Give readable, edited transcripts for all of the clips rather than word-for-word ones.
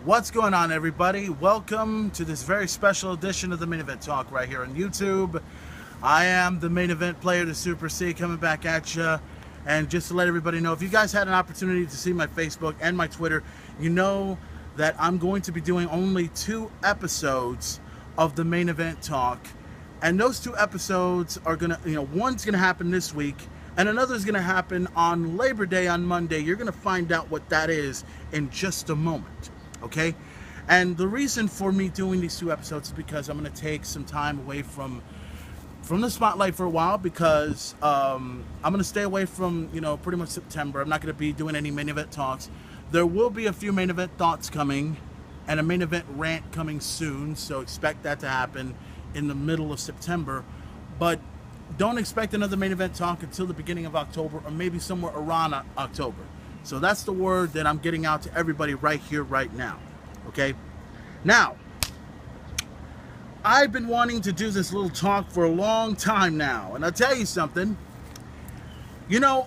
What's going on, everybody? Welcome to this very special edition of the Main Event Talk right here on YouTube. I am the main event player, the Super C, coming back at you. And just to let everybody know, if you guys had an opportunity to see my Facebook and my Twitter, you know that I'm going to be doing only 2 episodes of the Main Event Talk. And those 2 episodes are going to, one's going to happen this week, and another is going to happen on Labor Day on Monday. You're going to find out what that is in just a moment. Okay, and the reason for me doing these 2 episodes is because I'm going to take some time away from the spotlight for a while, because I'm going to stay away from pretty much September. I'm not going to be doing any main event talks. There will be a few main event thoughts coming and a main event rant coming soon, so expect that to happen in the middle of September. But don't expect another main event talk until the beginning of October, or maybe somewhere around October. So that's the word that I'm getting out to everybody right here, right now. Okay? Now, I've been wanting to do this little talk for a long time now. And I'll tell you something.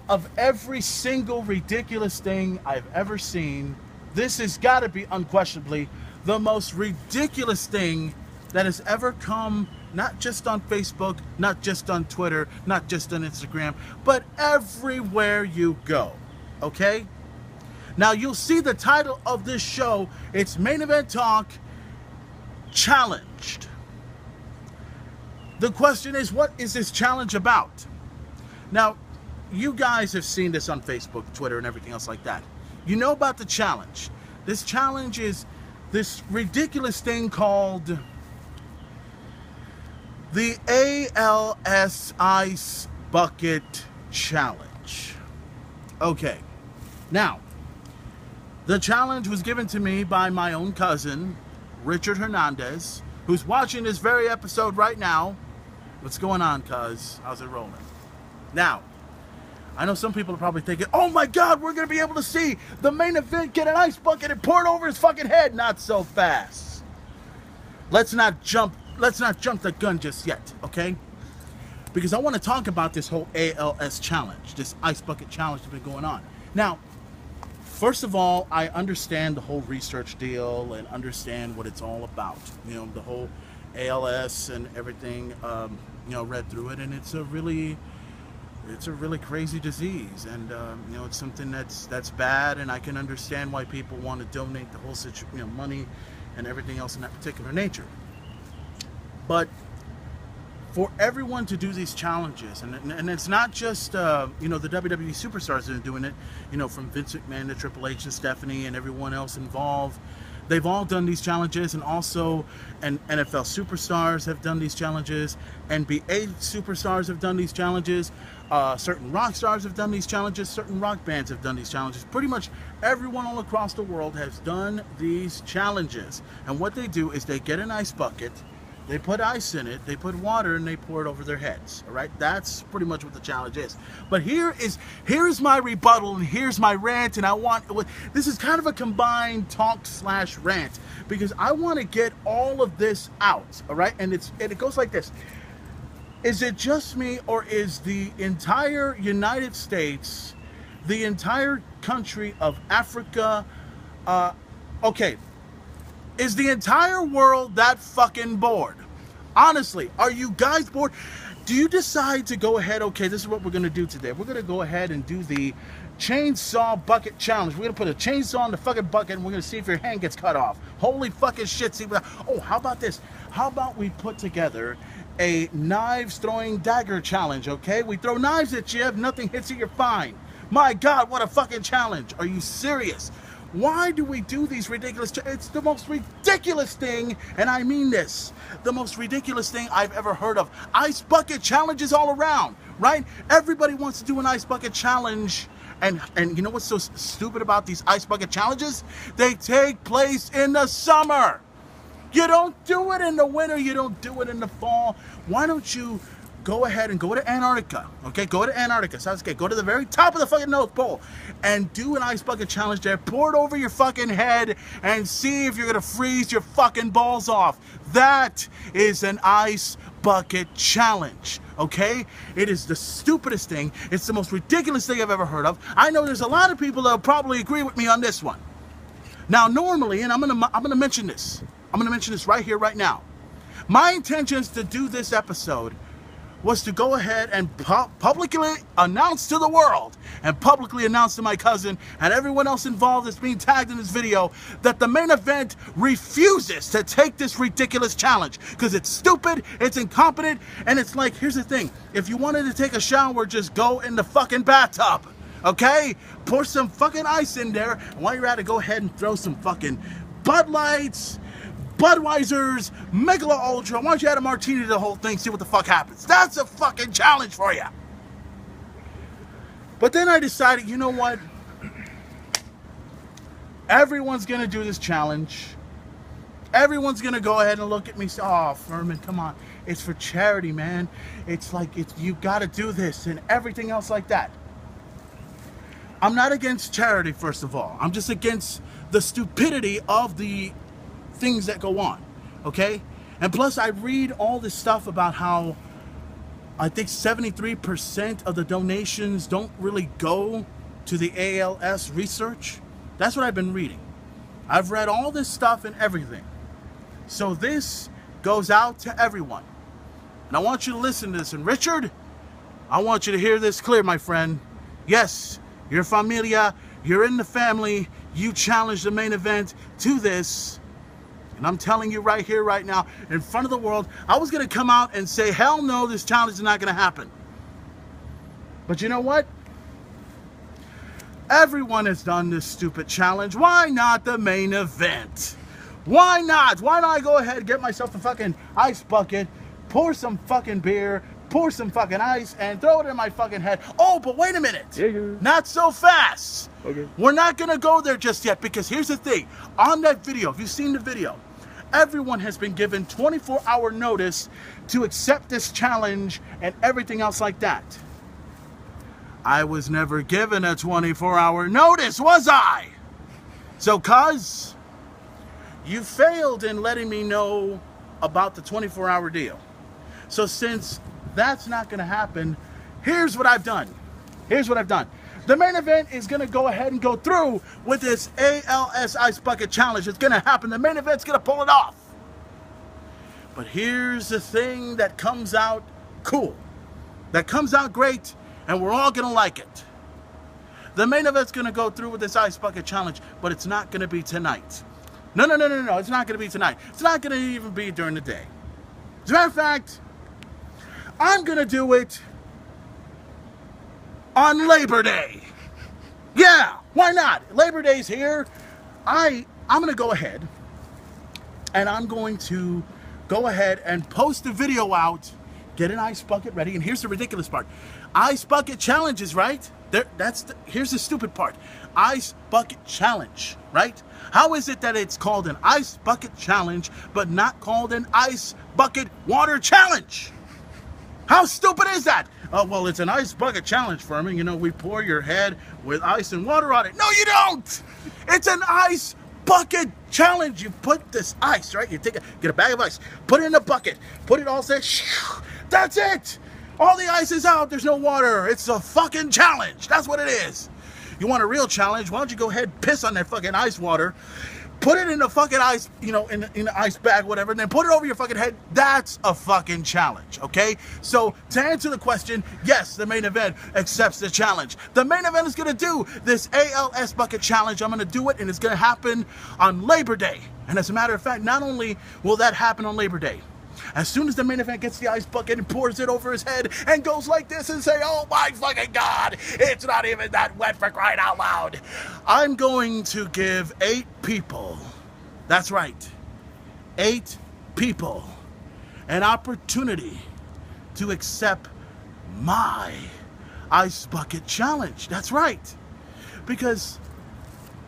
Of every single ridiculous thing I've ever seen, this has got to be unquestionably the most ridiculous thing that has ever come, not just on Facebook, not just on Twitter, not just on Instagram, but everywhere you go. Okay? Now, you'll see the title of this show. It's Main Event Talk Challenged. The question is, what is this challenge about? Now, you guys have seen this on Facebook, Twitter, and everything else like that. You know about the challenge. This challenge is this ridiculous thing called the ALS Ice Bucket Challenge. Okay. Now, the challenge was given to me by my own cousin, Richard Hernandez, who's watching this very episode right now. What's going on, cuz? How's it rolling? Now, I know some people are probably thinking, oh my God, we're going to be able to see the main event get an ice bucket and pour it over his fucking head. Not so fast. Let's not jump the gun just yet, okay? Because I want to talk about this whole ALS challenge, this ice bucket challenge that's been going on. Now, first of all, I understand the whole research deal and understand what it's all about. The whole ALS and everything, read through it, and it's a really crazy disease, and it's something that's bad, and I can understand why people want to donate the whole money and everything else in that particular nature. But for everyone to do these challenges, and it's not just the WWE superstars that are doing it, from Vince McMahon to Triple H and Stephanie and everyone else involved. They've all done these challenges, and also NFL superstars have done these challenges, NBA superstars have done these challenges, certain rock stars have done these challenges, certain rock bands have done these challenges. Pretty much everyone all across the world has done these challenges. And what they do is they get an ice bucket, they put ice in it, they put water, and they pour it over their heads. All right, that's pretty much what the challenge is. But here's my rebuttal, and here's my rant, and this is kind of a combined talk/rant, because I want to get all of this out. All right, and it goes like this: is it just me, or is the entire United States, the entire country of Africa, is the entire world that fucking bored? Honestly, are you guys bored? Do you decide to go ahead, okay, this is what we're going to do today. We're going to go ahead and do the chainsaw bucket challenge. We're going to put a chainsaw in the fucking bucket, and we're going to see if your hand gets cut off. Holy fucking shit. Oh, how about this? How about we put together a knives throwing dagger challenge, okay? We throw knives at you. If nothing hits you, you're fine. My God, what a fucking challenge. Are you serious? Why do we do these ridiculous it's the most ridiculous thing, and I mean this, the most ridiculous thing I've ever heard of. Ice bucket challenges all around, right? Everybody wants to do an ice bucket challenge, and you know what's so stupid about these ice bucket challenges? They take place in the summer. You don't do it in the winter, you don't do it in the fall. Why don't you go ahead and go to Antarctica, okay? Go to Antarctica, sounds good. Go to the very top of the fucking North Pole and do an ice bucket challenge there. Pour it over your fucking head and see if you're gonna freeze your fucking balls off. That is an ice bucket challenge, okay? It is the stupidest thing. It's the most ridiculous thing I've ever heard of. I know there's a lot of people that will probably agree with me on this one. Now, normally, and I'm gonna mention this. I'm gonna mention this right here, right now. My intentions to do this episode was to go ahead and publicly announce to the world and publicly announce to my cousin and everyone else involved that's being tagged in this video that the main event refuses to take this ridiculous challenge because it's stupid, it's incompetent, and it's like, here's the thing, if you wanted to take a shower, just go in the fucking bathtub, okay? Pour some fucking ice in there, and while you're at it, go ahead and throw some fucking Bud Lights, Budweiser's, Michelob Ultra. Why don't you add a martini to the whole thing, see what the fuck happens? That's a fucking challenge for you. But then I decided, you know what? Everyone's gonna do this challenge. Everyone's gonna go ahead and look at me and say, oh, Furman, come on. It's for charity, man. It's like, you gotta do this and everything else like that. I'm not against charity, first of all. I'm just against the stupidity of the things that go on, okay? And plus, I read all this stuff about how I think 73% of the donations don't really go to the ALS research. That's what I've been reading. I've read all this stuff and everything. So this goes out to everyone. And I want you to listen to this. And Richard, I want you to hear this clear, my friend. Yes, your familia, you're in the family, you challenged the main event to this. And I'm telling you right here, right now, in front of the world, I was going to come out and say, hell no, this challenge is not going to happen. But you know what? Everyone has done this stupid challenge. Why not the main event? Why not? Why not I go ahead and get myself a fucking ice bucket, pour some fucking beer, pour some fucking ice, and throw it in my fucking head. Oh, but wait a minute. Yeah. Not so fast. Okay. We're not going to go there just yet, because here's the thing. On that video, if you've seen the video, everyone has been given 24-hour notice to accept this challenge and everything else like that. I was never given a 24-hour notice, was I? So, cuz, you failed in letting me know about the 24-hour deal. So since that's not going to happen, here's what I've done. Here's what I've done. The main event is going to go ahead and go through with this ALS Ice Bucket Challenge. It's going to happen. The main event's going to pull it off. But here's the thing that comes out cool. That comes out great, and we're all going to like it. The main event's going to go through with this Ice Bucket Challenge, but it's not going to be tonight. No. It's not going to be tonight. It's not going to even be during the day. As a matter of fact, I'm going to do it on Labor Day. Yeah, why not? Labor Day's here. I'm going to go ahead and I'm going to go ahead and post a video out, get an ice bucket ready, and here's the ridiculous part. Ice bucket challenges, right? Here's the stupid part. Ice bucket challenge, right? How is it that it's called an ice bucket challenge but not called an ice bucket water challenge? How stupid is that? Oh, well, it's an ice bucket challenge, Furman. You know, we pour your head with ice and water on it. No, you don't! It's an ice bucket challenge. You put this ice, right? You get a bag of ice, put it in a bucket, put it all set. That's it! All the ice is out. There's no water. It's a fucking challenge. That's what it is. You want a real challenge? Why don't you go ahead and piss on that fucking ice water, put it in the fucking ice, you know, in the ice bag, whatever, and then put it over your fucking head. That's a fucking challenge, okay? So, to answer the question, yes, the main event accepts the challenge. The main event is going to do this ALS bucket challenge. I'm going to do it, and it's going to happen on Labor Day. And as a matter of fact, not only will that happen on Labor Day, as soon as the main event gets the ice bucket and pours it over his head and goes like this and say, oh my fucking God, it's not even that wet, for crying out loud, I'm going to give 8 people, that's right, 8 people, an opportunity to accept my ice bucket challenge. That's right. Because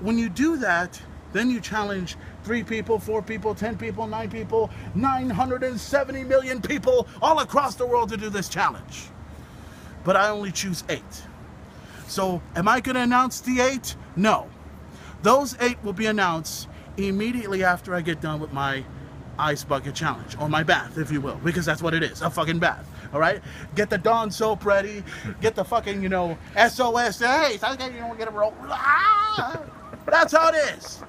when you do that, then you challenge 3 people, 4 people, 10 people, 9 people, 970 million people all across the world to do this challenge. But I only choose 8. So am I going to announce the 8? No. Those 8 will be announced immediately after I get done with my ice bucket challenge, or my bath, if you will, because that's what it is, a fucking bath. All right? Get the Dawn soap ready. Get the fucking, you know, SOS. Hey, you don't get a roll. That's how it is.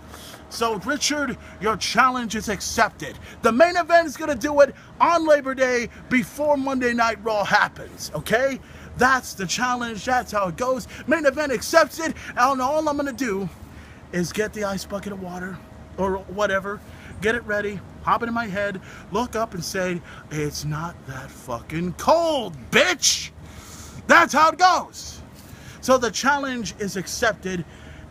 So, Richard, your challenge is accepted. The main event is going to do it on Labor Day before Monday Night Raw happens, okay? That's the challenge. That's how it goes. Main event accepts it. And all I'm going to do is get the ice bucket of water or whatever, get it ready, hop it in my head, look up and say, it's not that fucking cold, bitch. That's how it goes. So the challenge is accepted.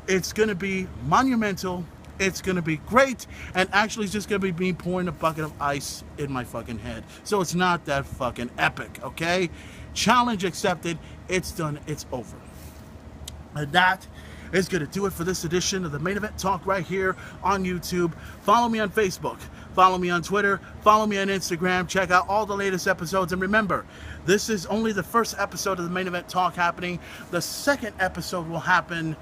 It's going to be monumental. It's going to be great. And actually, it's just going to be me pouring a bucket of ice in my fucking head. So it's not that fucking epic, okay? Challenge accepted. It's done. It's over. And that is going to do it for this edition of the Main Event Talk right here on YouTube. Follow me on Facebook. Follow me on Twitter. Follow me on Instagram. Check out all the latest episodes. And remember, this is only the first episode of the Main Event Talk happening. The second episode will happen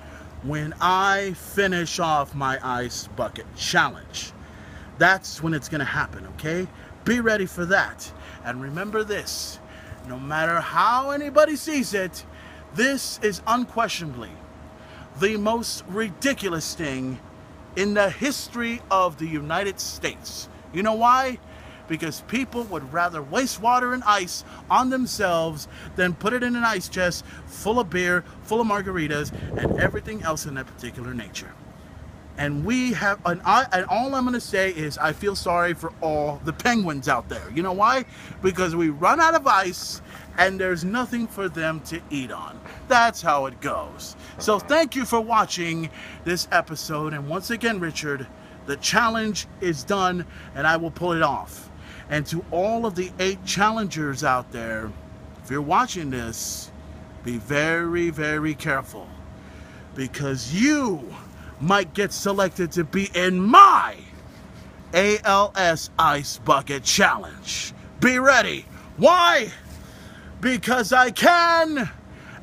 when I finish off my ice bucket challenge. That's when it's going to happen, okay? Be ready for that. And remember this, no matter how anybody sees it, this is unquestionably the most ridiculous thing in the history of the United States. You know why? Because people would rather waste water and ice on themselves than put it in an ice chest full of beer, full of margaritas, and everything else in that particular nature. And we have, and all I'm going to say is I feel sorry for all the penguins out there. You know why? Because we run out of ice and there's nothing for them to eat on. That's how it goes. So thank you for watching this episode. And once again, Richard, the challenge is done and I will pull it off. And to all of the 8 challengers out there, if you're watching this, be very, very careful. Because you might get selected to be in my ALS Ice Bucket Challenge. Be ready. Why? Because I can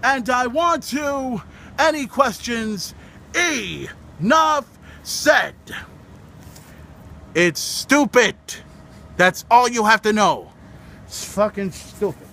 and I want to. Any questions? Enough said. It's stupid. That's all you have to know. It's fucking stupid.